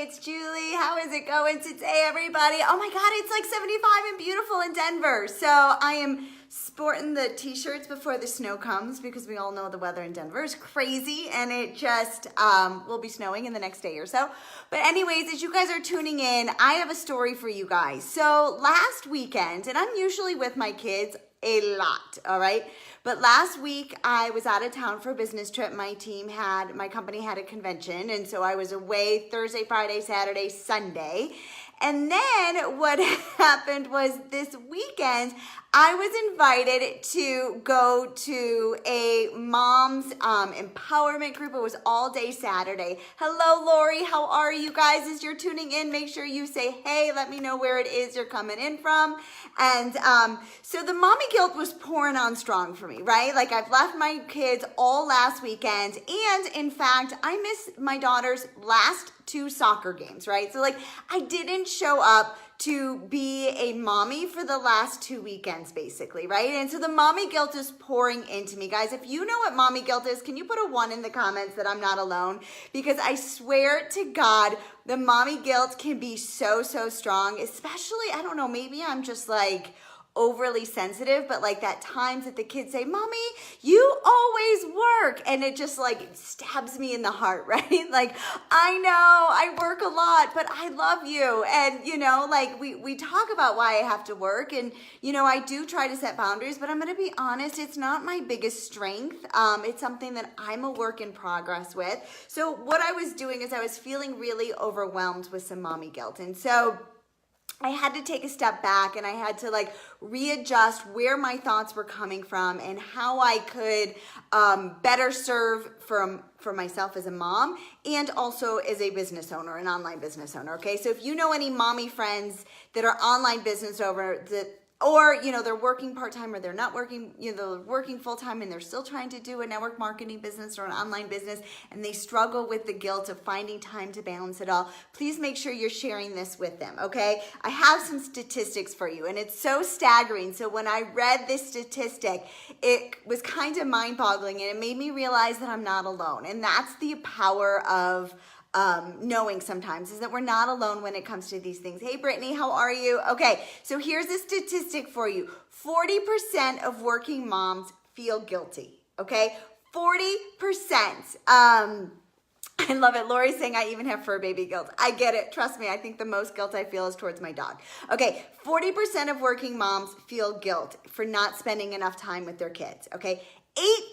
it's Julie. How is it going today, everybody? Oh my God, it's like 75 and beautiful in Denver. So I am sporting the t-shirts before the snow comes because we all know the weather in Denver is crazy and it just will be snowing in the next day or so. But anyways, as you guys are tuning in, I have a story for you guys. So last weekend, and I'm usually with my kids a lot, all right? But last week I was out of town for a business trip. My company had a convention, and so I was away Thursday, Friday, Saturday, Sunday. And then what happened was this weekend, I was invited to go to a mom's empowerment group. It was all day Saturday. Hello, Lori. How are you guys? As you're tuning in, make sure you say, hey, let me know where it is you're coming in from. And so the mommy guilt was pouring on strong for me, right? Like I've left my kids all last weekend. And in fact, I missed my daughter's last 2 soccer games, right? So like I didn't show up to be a mommy for the last 2 weekends, basically, right? And so the mommy guilt is pouring into me. Guys, if you know what mommy guilt is, can you put a 1 in the comments that I'm not alone? Because I swear to God, the mommy guilt can be so, so strong, especially, I don't know, maybe I'm just like overly sensitive, but like that times that the kids say, mommy, you always work. And it just like stabs me in the heart, right? Like, I know I work a lot, but I love you. And you know, like we talk about why I have to work, and you know, I do try to set boundaries, but I'm going to be honest, it's not my biggest strength. It's something that I'm a work in progress with. So what I was doing is I was feeling really overwhelmed with some mommy guilt. And so I had to take a step back and I had to like readjust where my thoughts were coming from and how I could better serve for myself as a mom and also as a business owner, an online business owner. Okay, so if you know any mommy friends that are online business owners or, you know, they're working part-time or they're not working, you know, they're working full-time and they're still trying to do a network marketing business or an online business and they struggle with the guilt of finding time to balance it all, please make sure you're sharing this with them, okay? I have some statistics for you and it's so staggering. So when I read this statistic, it was kind of mind-boggling and it made me realize that I'm not alone. And that's the power of knowing sometimes is that we're not alone when it comes to these things. Hey, Brittany, how are you? Okay, so here's a statistic for you. 40% of working moms feel guilty, okay? 40%. I love it. Lori's saying I even have fur baby guilt. I get it. Trust me. I think the most guilt I feel is towards my dog. Okay, 40% of working moms feel guilt for not spending enough time with their kids, okay?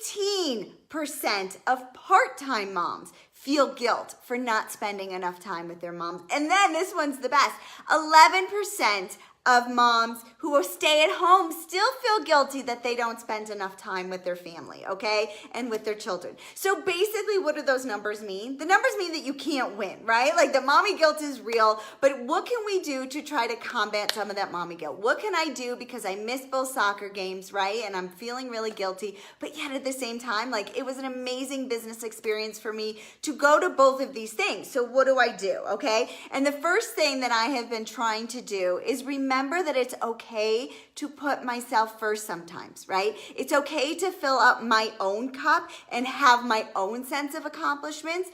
18% of part-time moms feel guilt for not spending enough time with their moms. And then this one's the best. 11% of moms who stay at home still feel guilty that they don't spend enough time with their family, okay? And with their children. So basically, what do those numbers mean? The numbers mean that you can't win, right? Like the mommy guilt is real, but what can we do to try to combat some of that mommy guilt? What can I do because I missed both soccer games, right? And I'm feeling really guilty, but yet at the same time, like it was an amazing business experience for me to go to both of these things. So what do I do, okay? And the first thing that I have been trying to do is remember that it's okay to put myself first sometimes, right? It's okay to fill up my own cup and have my own sense of accomplishments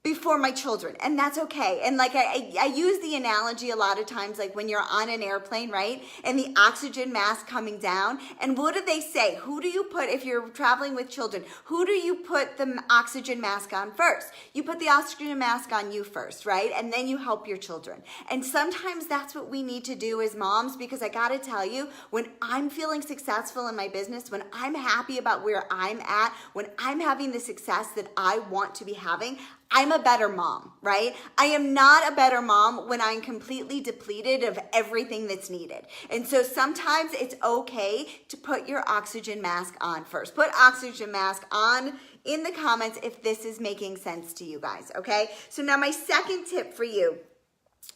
before my children, and that's okay. And like I use the analogy a lot of times, like when you're on an airplane, right, and the oxygen mask coming down, and what do they say? Who do you put, if you're traveling with children, who do you put the oxygen mask on first? You put the oxygen mask on you first, right? And then you help your children. And sometimes that's what we need to do as moms, because I gotta tell you, when I'm feeling successful in my business, when I'm happy about where I'm at, when I'm having the success that I want to be having, I'm a better mom, right? I am not a better mom when I'm completely depleted of everything that's needed. And so sometimes it's okay to put your oxygen mask on first. Put oxygen mask on in the comments if this is making sense to you guys, okay? So now my second tip for you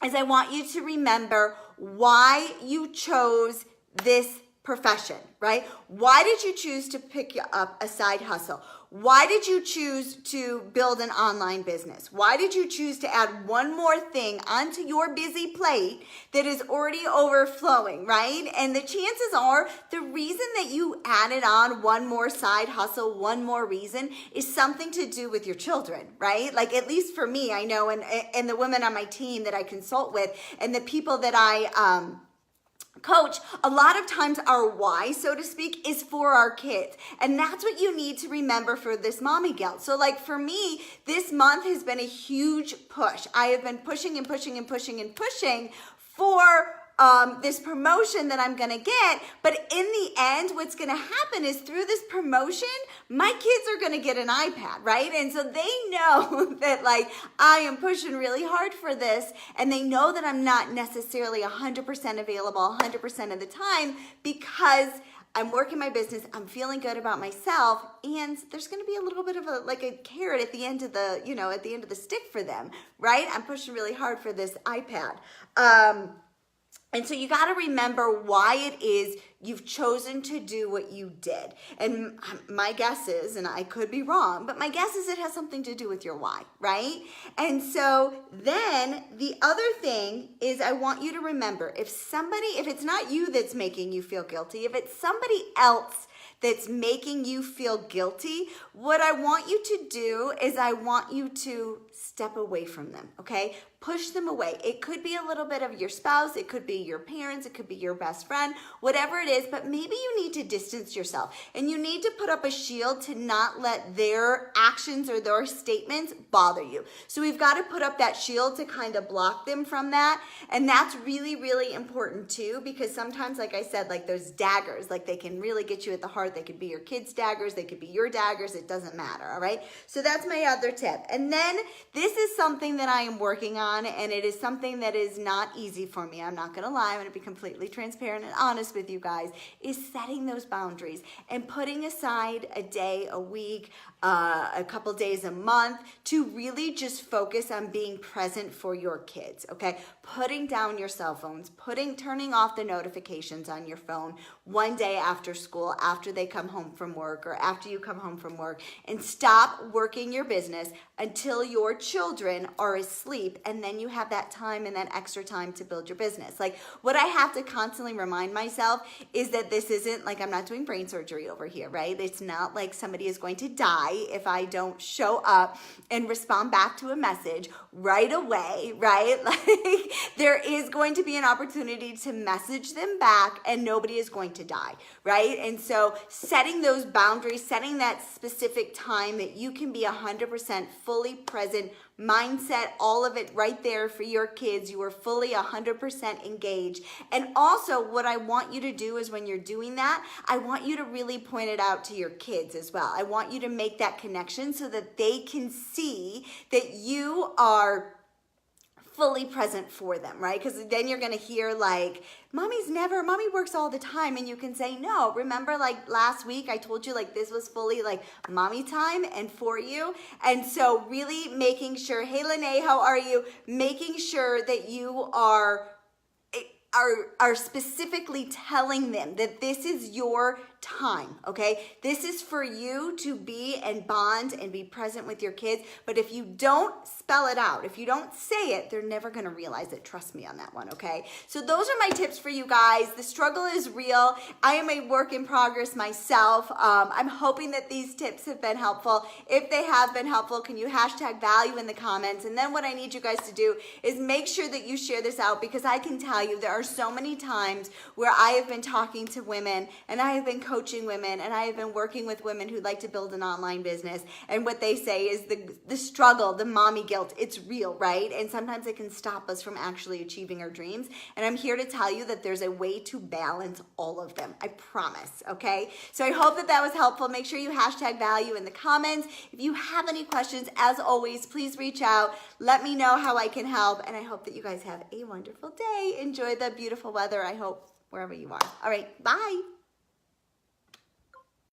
is I want you to remember why you chose this profession, right? Why did you choose to pick up a side hustle? Why did you choose to build an online business? Why did you choose to add one more thing onto your busy plate that is already overflowing, right? And the chances are the reason that you added on one more side hustle, one more reason is something to do with your children, right? Like at least for me, I know, and the women on my team that I consult with and the people that I coach, a lot of times our why, so to speak, is for our kids. And that's what you need to remember for this mommy guilt. So like for me, this month has been a huge push. I have been pushing and pushing and pushing and pushing for this promotion that I'm gonna get, but in the end, what's gonna happen is through this promotion, my kids are gonna get an iPad, right? And so they know that like I am pushing really hard for this, and they know that I'm not necessarily 100% available 100% of the time because I'm working my business, I'm feeling good about myself, and there's gonna be a little bit of a carrot at the end of the, at the end of the stick for them, right? I'm pushing really hard for this iPad. And so you got to remember why it is you've chosen to do what you did. And my guess is, and I could be wrong, but my guess is it has something to do with your why, right? And so then the other thing is I want you to remember, if it's not you that's making you feel guilty, if it's somebody else that's making you feel guilty, what I want you to do is I want you to step away from them, okay? Push them away. It could be a little bit of your spouse, it could be your parents, it could be your best friend, whatever it is, but maybe you need to distance yourself and you need to put up a shield to not let their actions or their statements bother you. So we've got to put up that shield to kind of block them from that. And that's really, really important too, because sometimes, like I said, like those daggers, like they can really get you at the heart. They could be your kids' daggers, they could be your daggers, it doesn't matter, all right? So that's my other tip. And then this is something that I am working on, and it is something that is not easy for me. I'm not gonna lie, I'm gonna be completely transparent and honest with you guys, is setting those boundaries and putting aside a day, a week, a couple days a month to really just focus on being present for your kids, okay? Putting down your cell phones, turning off the notifications on your phone one day after school, after they come home from work or after you come home from work, and stop working your business until your children are asleep, and then you have that time and that extra time to build your business. Like what I have to constantly remind myself is that this isn't like I'm not doing brain surgery over here, right? It's not like somebody is going to die if I don't show up and respond back to a message right away, right? Like there is going to be an opportunity to message them back and nobody is going to die, right? And so setting those boundaries, setting that specific time that you can be 100% fully present, mindset, all of it right there for your kids. You are fully 100% engaged. And also what I want you to do is when you're doing that, I want you to really point it out to your kids as well. I want you to make that connection so that they can see that you are fully present for them, right? Because then you're gonna hear like, mommy works all the time, and you can say, no, remember like last week I told you like this was fully like mommy time and for you. And so really making sure, hey Lene, how are you? Making sure that you are specifically telling them that this is your time, okay? This is for you to be and bond and be present with your kids. But if you don't spell it out, if you don't say it, they're never gonna realize it. Trust me on that one, okay? So those are my tips for you guys. The struggle is real. I am a work in progress myself. I'm hoping that these tips have been helpful. If they have been helpful, can you hashtag value in the comments? And then what I need you guys to do is make sure that you share this out, because I can tell you there are so many times where I have been talking to women and I have been coaching women and I have been working with women who like to build an online business, and what they say is the struggle, the mommy guilt, it's real, right? And sometimes it can stop us from actually achieving our dreams. And I'm here to tell you that there's a way to balance all of them. I promise, okay? So I hope that that was helpful. Make sure you hashtag value in the comments. If you have any questions, as always, please reach out. Let me know how I can help. And I hope that you guys have a wonderful day. Enjoy the beautiful weather, I hope, wherever you are. All right, bye.